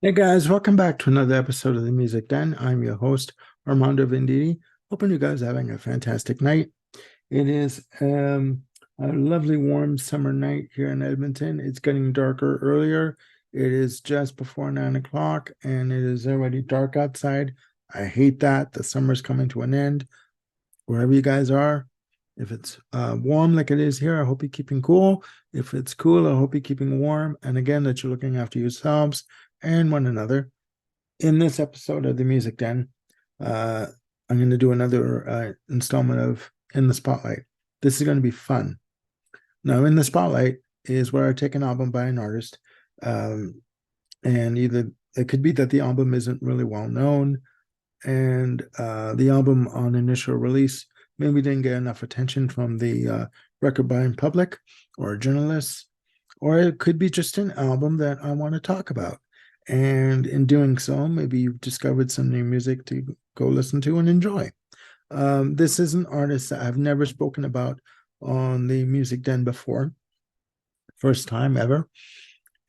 Hey guys, welcome back to another episode of the Music Den. I'm your host, Armando Venditti. Hoping you guys are having a fantastic night. It is a lovely warm summer night here in Edmonton. It's getting darker earlier. It is just before 9 o'clock and it is already dark outside. I hate that. The summer's coming to an end. Wherever you guys are, if it's warm like it is here, I hope you're keeping cool. If it's cool, I hope you're keeping warm. And again, that you're looking after yourselves and one another. In this episode of the Music Den, uh, I'm going to do another installment of In the Spotlight. This is going to be fun. Now, In the Spotlight is where I take an album by an artist, um, and either it could be that the album isn't really well known, and the album on initial release maybe didn't get enough attention from the record buying public or journalists, or it could be just an album that I want to talk about. And in doing so, maybe you've discovered some new music to go listen to and enjoy. This is an artist that I've never spoken about on the Music Den before, first time ever.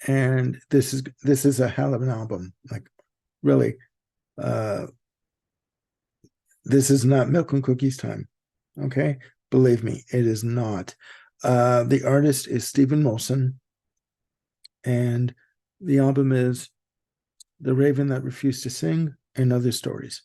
And this is a hell of an album. Like, really, uh, this is not milk and cookies time. Okay, believe me, it is not. The artist is Steven Molson, and the album is The Raven That Refused to Sing and Other Stories.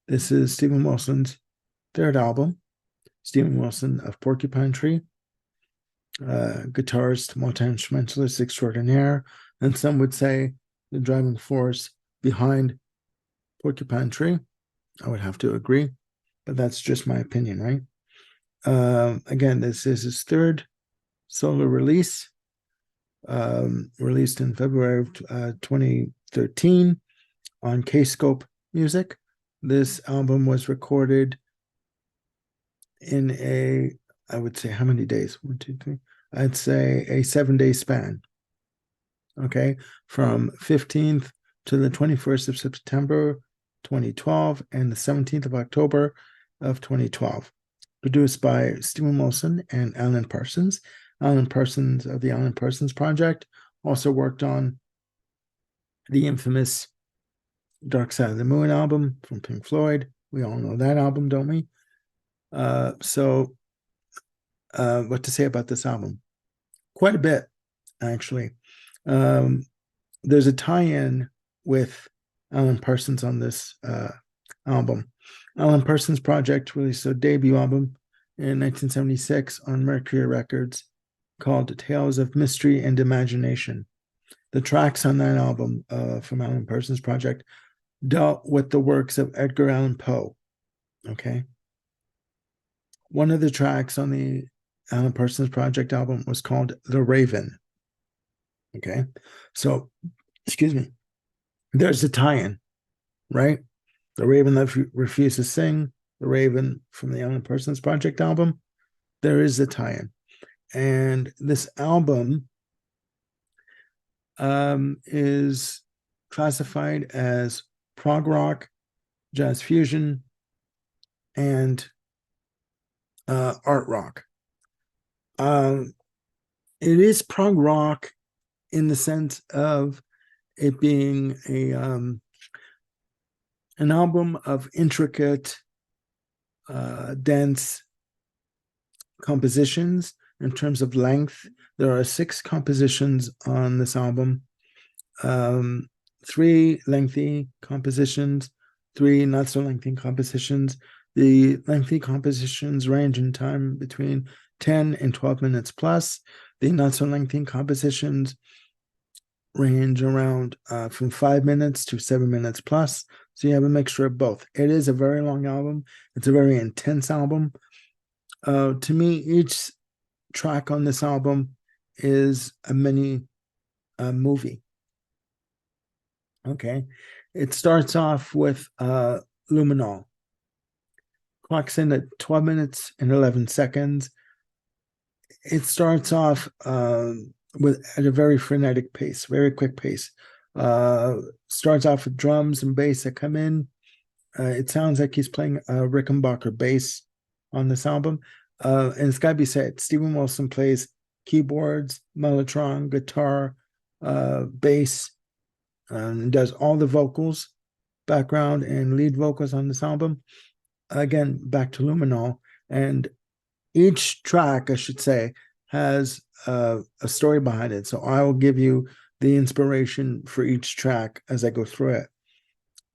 This is Steven Wilson's third album. Steven Wilson of Porcupine Tree, guitarist, multi-instrumentalist extraordinaire, and some would say the driving force behind Porcupine Tree. I would have to agree, but that's just my opinion, right? Again, this is his third solo release, released in February of 2013 on Kscope Music. This album was recorded in I would say, how many days? 1, 2, 3. I'd say a 7-day span. Okay, from 15th to the 21st of September 2012 and the 17th of October of 2012. Produced by Steven Wilson and Alan Parsons. Alan Parsons of the Alan Parsons Project also worked on the infamous Dark Side of the Moon album from Pink Floyd. We all know that album, don't we? So what to say about this album? Quite a bit, actually. Um, there's a tie-in with Alan Parsons on this album. Alan Parsons Project released a debut album in 1976 on Mercury Records called Tales of Mystery and Imagination. The tracks on that album from Alan Parsons Project dealt with the works of Edgar Allan Poe. Okay. One of the tracks on the Alan Parsons Project album was called The Raven. Okay. So, excuse me, there's a tie-in, right? The Raven That Refused to Sing, The Raven from the Alan Parsons Project album. There is a tie-in. And this album is classified as prog rock, jazz fusion, and art rock. It is prog rock in the sense of it being an album of intricate, dense compositions. In terms of length, there are 6 compositions on this album, 3 lengthy compositions, 3 not so lengthy compositions. The lengthy compositions range in time between 10 and 12 minutes plus. The not so lengthy compositions range around from 5 minutes to 7 minutes plus. So you have a mixture of both. It is a very long album. It's a very intense album. To me, each track on this album is a mini movie. Okay. It starts off with Luminol. Clocks in at 12 minutes and 11 seconds. It starts off at a very frenetic pace, very quick pace. Starts off with drums and bass that come in, it sounds like he's playing a Rickenbacker bass on this album. And it's got to be said, Steven Wilson plays keyboards, mellotron, guitar, bass, and does all the vocals, background and lead vocals on this album. Again, back to Luminol. And each track, I should say, has a story behind it. So I will give you the inspiration for each track as I go through it.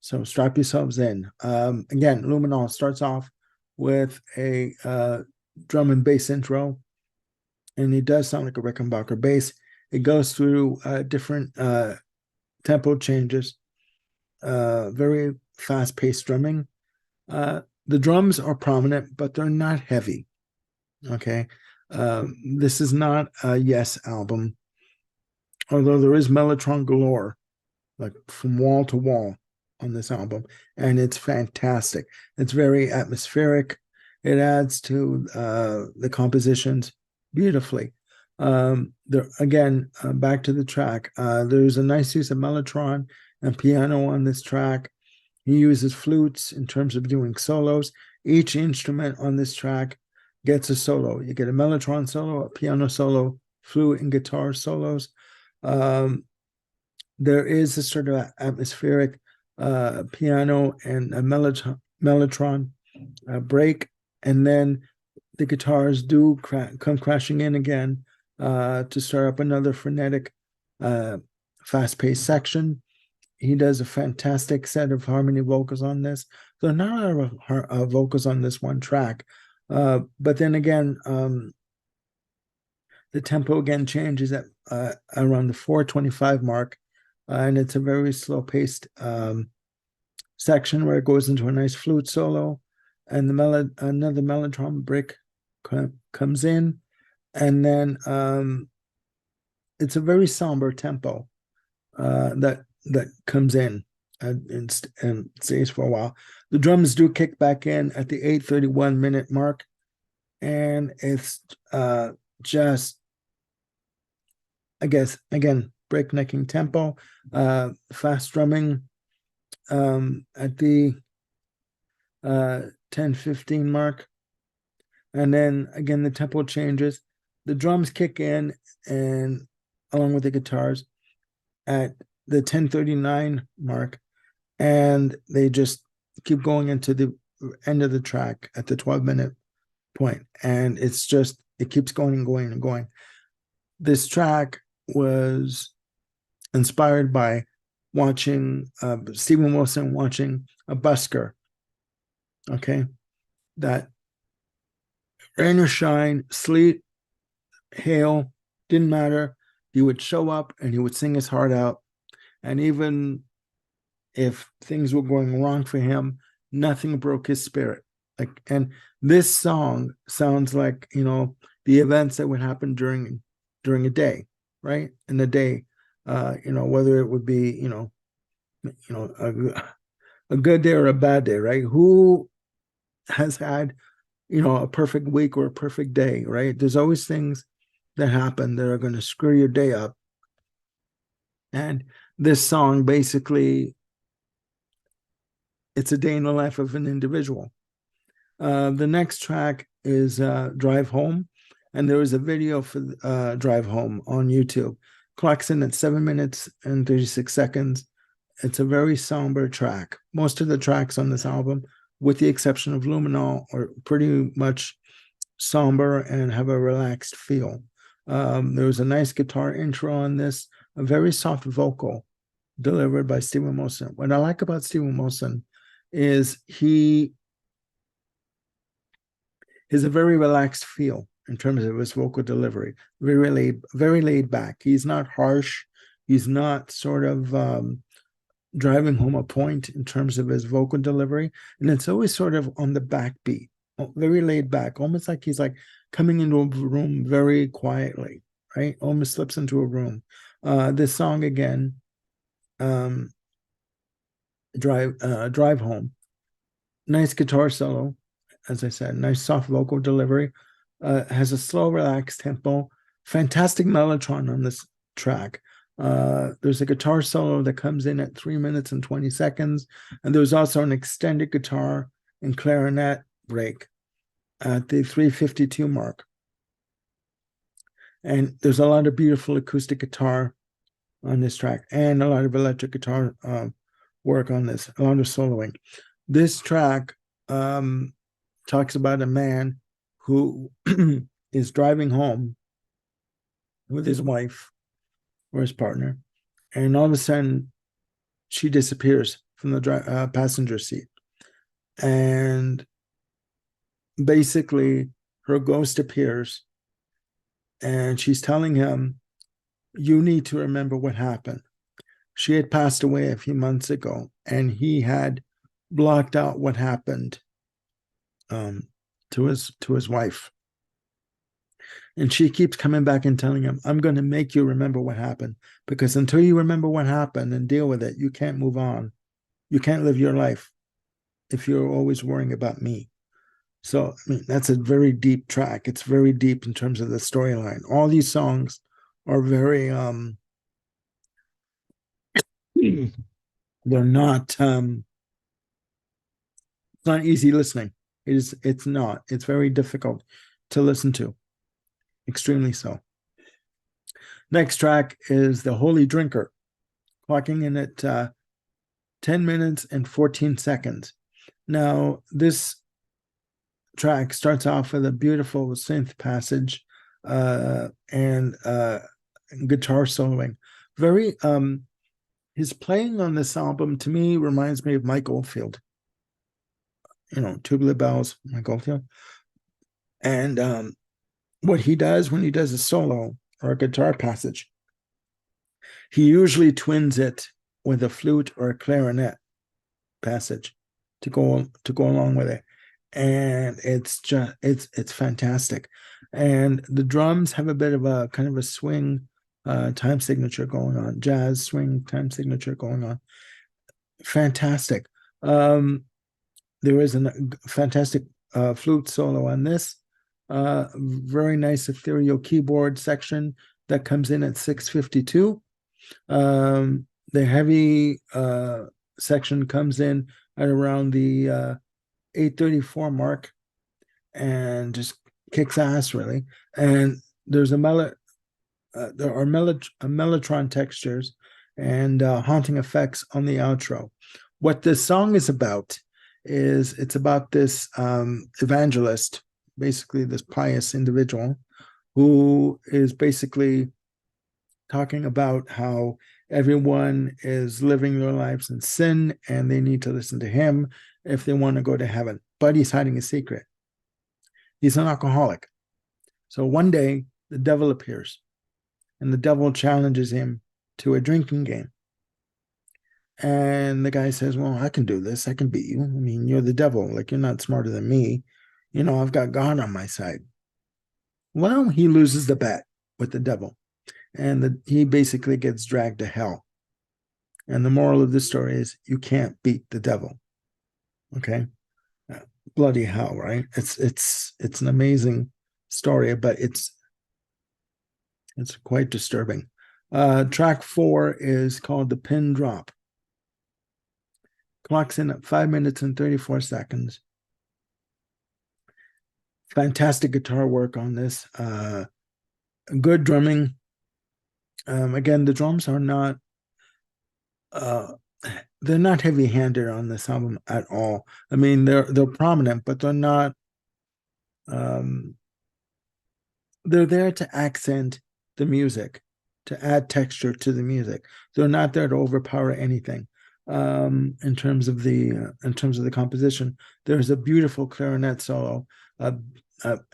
So strap yourselves in. Again, Luminol starts off with a drum and bass intro, and it does sound like a Rickenbacker bass. It goes through different tempo changes, very fast-paced drumming. The drums are prominent, but they're not heavy. Okay, this is not a Yes album, although there is mellotron galore, like from wall to wall on this album, and it's fantastic. It's very atmospheric. It adds to the compositions beautifully. There again, back to the track. There's a nice use of mellotron and piano on this track. He uses flutes in terms of doing solos. Each instrument on this track gets a solo. You get a mellotron solo, a piano solo, flute and guitar solos. There is a sort of atmospheric piano and a mellotron break, and then the guitars do come crashing in again to start up another frenetic, fast-paced section. He does a fantastic set of harmony vocals on this. There are not a lot of vocals on this one track, but then again, the tempo again changes at around the 4:25 mark, and it's a very slow-paced section where it goes into a nice flute solo, and another mellotron break comes in, and then it's a very somber tempo that comes in and stays for a while. The drums do kick back in at the 8:31 minute mark, and it's just, I guess, again, breaknecking tempo, fast drumming at the 10:15 mark. And then again, the tempo changes. The drums kick in, and along with the guitars at the 10:39 mark, and they just keep going into the end of the track at the 12-minute point. And it's just, it keeps going and going and going. This track was inspired by watching Steven Wilson watching a busker. Okay, that rain or shine, sleet, hail, didn't matter. He would show up and he would sing his heart out. And even if things were going wrong for him, nothing broke his spirit. Like, and this song sounds like, you know, the events that would happen during a day, right? In the day, you know, whether it would be, you know, a good day or a bad day, right? Who has had, you know, a perfect week or a perfect day, right? There's always things that happen that are going to screw your day up. And this song basically, it's a day in the life of an individual. The next track is Drive Home, and there was a video for Drive Home on YouTube. Clocks in at 7 minutes and 36 seconds. It's a very somber track. Most of the tracks on this album, with the exception of Luminol, are pretty much somber and have a relaxed feel. There was a nice guitar intro on this, a very soft vocal delivered by Steven Wilson. What I like about Steven Wilson is he has a very relaxed feel in terms of his vocal delivery, very laid back. He's not harsh. He's not sort of driving home a point in terms of his vocal delivery. And it's always sort of on the backbeat, very laid back, almost like he's like coming into a room very quietly, right? Almost slips into a room. This song again, Drive Home. Nice guitar solo, as I said, nice soft vocal delivery. Has a slow, relaxed tempo. Fantastic mellotron on this track. There's a guitar solo that comes in at 3 minutes and 20 seconds. And there's also an extended guitar and clarinet break at the 3:52 mark. And there's a lot of beautiful acoustic guitar on this track and a lot of electric guitar work on this, a lot of soloing. This track talks about a man who is driving home with his wife or his partner, and all of a sudden she disappears from the passenger seat, and basically her ghost appears, and she's telling him, you need to remember what happened. She had passed away a few months ago, and he had blocked out what happened to his wife. And she keeps coming back and telling him, I'm going to make you remember what happened, because until you remember what happened and deal with it, you can't move on. You can't live your life if you're always worrying about me. So, I mean, that's a very deep track. It's very deep in terms of the storyline. All these songs are very, they're not, it's not easy listening. It's not. It's very difficult to listen to. Extremely so. Next track is The Holy Drinker, clocking in at 10 minutes and 14 seconds. Now, this track starts off with a beautiful synth passage and guitar soloing. Very, his playing on this album to me reminds me of Mike Oldfield. You know, Tubular Bells, Mike Oldfield. And what he does when he does a solo or a guitar passage, he usually twins it with a flute or a clarinet passage to go along with it, and it's just it's fantastic. And the drums have a bit of a kind of a swing time signature going on, jazz swing time signature going on. Fantastic. There is a fantastic flute solo on this. Very nice ethereal keyboard section that comes in at 6:52. The heavy section comes in at around the 8:34 mark and just kicks ass, really. And there's there are mellotron textures and haunting effects on the outro. What this song is about is it's about this evangelist, basically this pious individual, who is basically talking about how everyone is living their lives in sin and they need to listen to him if they want to go to heaven. But he's hiding a secret. He's an alcoholic. So one day the devil appears and the devil challenges him to a drinking game. And the guy says, well, I can do this. I can beat you. I mean, you're the devil. Like, you're not smarter than me. You know, I've got God on my side. Well, he loses the bet with the devil. And he basically gets dragged to hell. And the moral of the story is you can't beat the devil. Okay? Bloody hell, right? It's an amazing story, but it's quite disturbing. Track 4 is called The Pin Drop. Clocks in at 5 minutes and 34 seconds. Fantastic guitar work on this. Good drumming. Again, the drums are not they're not heavy-handed on this album at all. I mean, they're prominent, but they're not they're there to accent the music, to add texture to the music. They're not there to overpower anything. In terms of the composition, there's a beautiful clarinet solo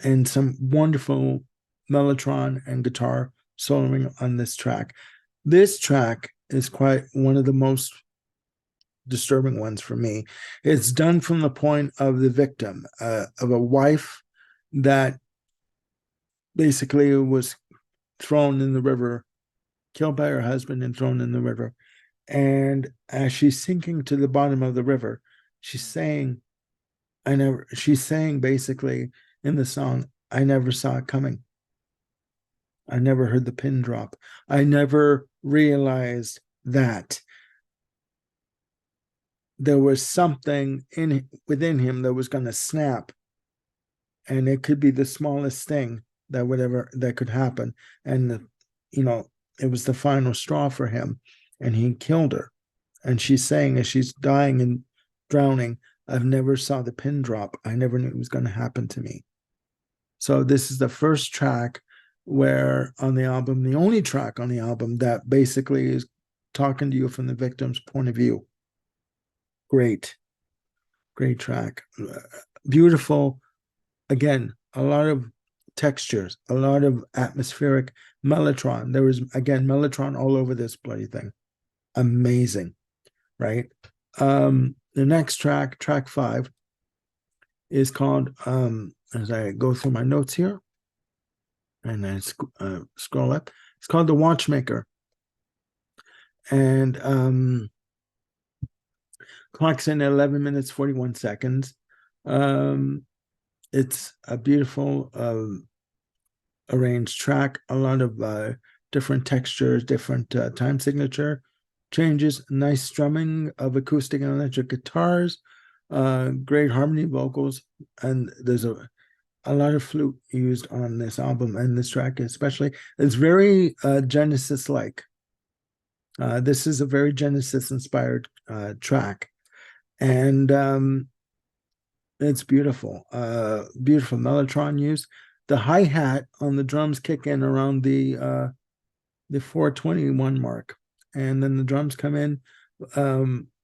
and some wonderful mellotron and guitar soloing on this track. This track is quite one of the most disturbing ones for me. It's done from the point of the victim, of a wife that basically was thrown in the river, killed by her husband and thrown in the river. And as she's sinking to the bottom of the river, she's saying basically in the song, I never saw it coming. I never heard the pin drop. I never realized that there was something within him that was going to snap, and it could be the smallest thing that could happen, and it was the final straw for him, and he killed her. And she's saying, as she's dying and drowning, I've never saw the pin drop. I never knew it was going to happen to me. So this is the first track where on the album, the only track on the album that basically is talking to you from the victim's point of view. Great track. Beautiful. Again, a lot of textures, a lot of atmospheric mellotron. There was, again, mellotron all over this bloody thing. Amazing, right? The next track, track 5, is called, as I go through my notes here, and I scroll up, it's called The Watchmaker. And clocks in at 11 minutes, 41 seconds. It's a beautiful arranged track, a lot of different textures, different time signature changes, nice strumming of acoustic and electric guitars, great harmony vocals, and there's a lot of flute used on this album and this track especially. It's very Genesis-like. This is a very Genesis-inspired track, and it's beautiful. Beautiful mellotron use. The hi-hat on the drums kick in around the 421 mark, and then the drums come in.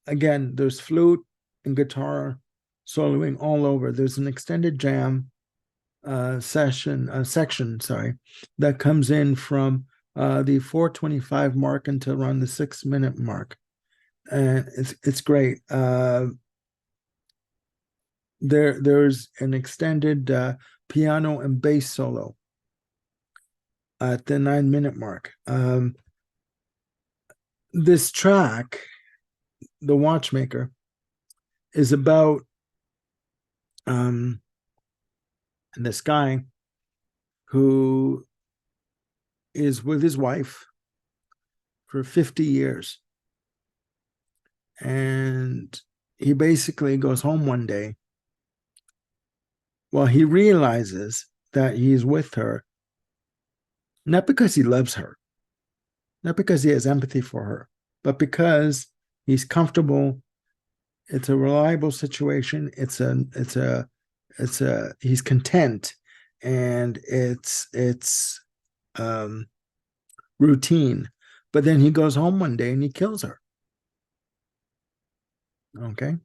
Again, there's flute and guitar soloing all over. There's an extended jam section that comes in from the 425 mark until around the 6-minute mark, and it's great. There's an extended piano and bass solo at the 9-minute mark. This track, The Watchmaker, is about this guy who is with his wife for 50 years. And he basically goes home one day. Well, he realizes that he's with her, not because he loves her, not because he has empathy for her, but because he's comfortable. It's a reliable situation. He's content, and it's routine. But then he goes home one day and he kills her. Okay.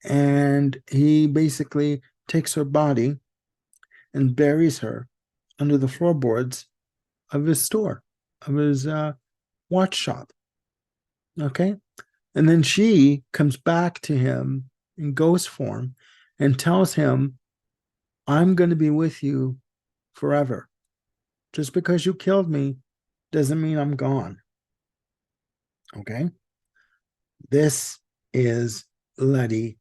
And he basically takes her body and buries her under the floorboards of his store, of his watch shop. Okay. And then she comes back to him in ghost form and tells him, I'm going to be with you forever. Just because you killed me doesn't mean I'm gone. Okay. This is bloody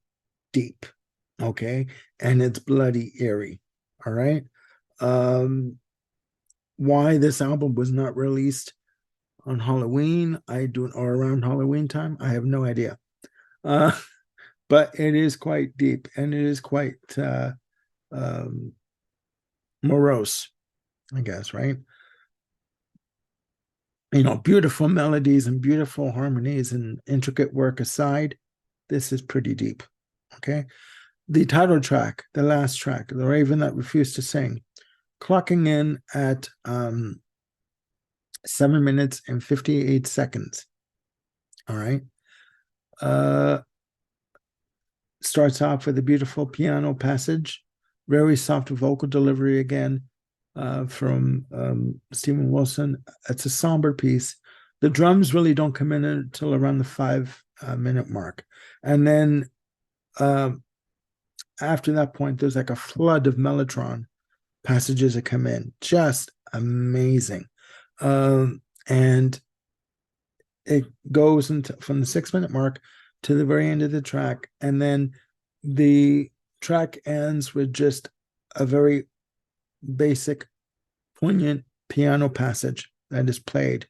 deep. Okay. And it's bloody eerie. All right. Why this album was not released on Halloween, or around Halloween time, I have no idea. But it is quite deep, and it is quite morose, I guess, right? Beautiful melodies and beautiful harmonies and intricate work aside, this is pretty deep. Okay. The title track, the last track, The Raven That Refused to Sing, clocking in at 7 minutes and 58 seconds. All right. Starts off with a beautiful piano passage, very soft vocal delivery again from Steven Wilson. It's a somber piece. The drums really don't come in until around the 5-minute mark. And then after that point, there's like a flood of mellotron passages that come in. Just amazing. And it goes from the 6-minute mark to the very end of the track. And then the track ends with just a very basic, poignant piano passage that is played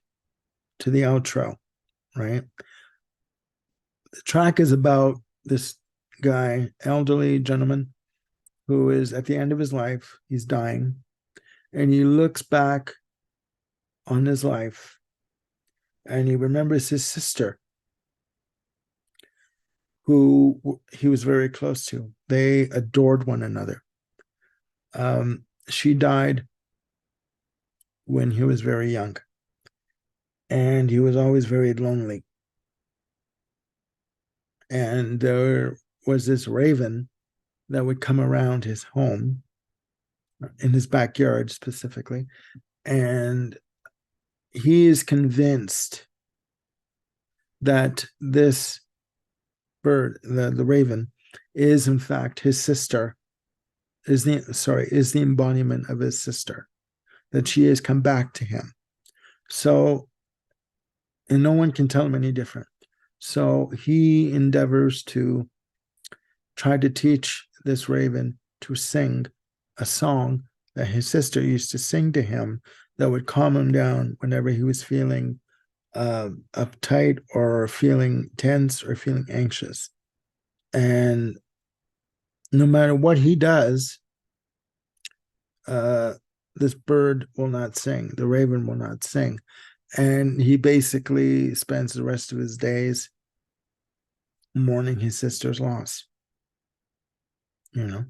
to the outro, right? The track is about this guy, elderly gentleman, who is at the end of his life. He's dying, and he looks back on his life and he remembers his sister, who he was very close to. They adored one another. She died when he was very young, and he was always very lonely. And there was this raven that would come around his home, in his backyard specifically, and he is convinced that this bird, the raven, is in fact his sister, is the embodiment of his sister, that she has come back to him. So, and no one can tell him any different. So he endeavors to try to teach this raven to sing a song that his sister used to sing to him that would calm him down whenever he was feeling uptight or feeling tense or feeling anxious. And no matter what he does, this bird will not sing, the raven will not sing. And he basically spends the rest of his days mourning his sister's loss. You know,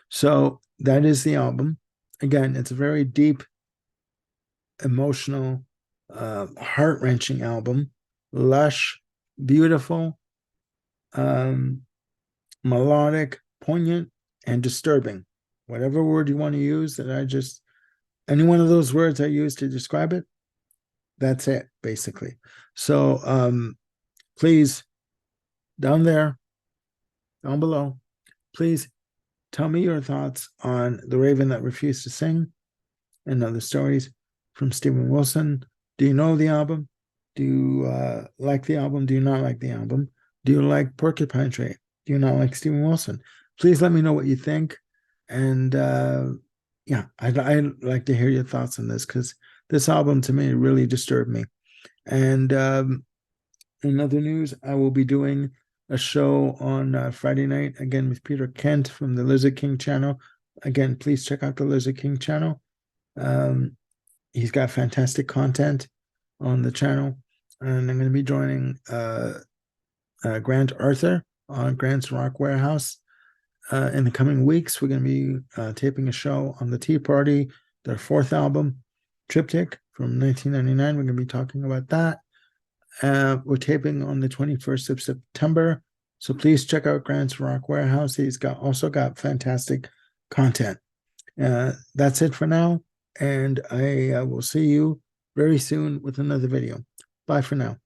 so that is the album. Again, it's a very deep, emotional, heart-wrenching album, lush, beautiful, melodic, poignant, and disturbing. Whatever word you want to use, any one of those words I use to describe it, that's it, basically. So please, down below, please tell me your thoughts on The Raven That Refused to Sing and Other Stories from Steven Wilson. Do you know the album? Do you like the album? Do you not like the album? Do you like Porcupine Tree? Do you not like Steven Wilson? Please let me know what you think. And yeah, I'd like to hear your thoughts on this, because this album to me really disturbed me. And in other news, I will be doing a show on Friday night, again with Peter Kent from the Lizard King channel. Again, please check out the Lizard King channel. He's got fantastic content on the channel. And I'm going to be joining Grant Arthur on Grant's Rock Warehouse. In the coming weeks, we're going to be taping a show on the Tea Party, their fourth album, Triptych from 1999. We're going to be talking about that. We're taping on the 21st of September. So please check out Grant's Rock Warehouse. He's also got fantastic content. That's it for now. And I will see you very soon with another video. Bye for now.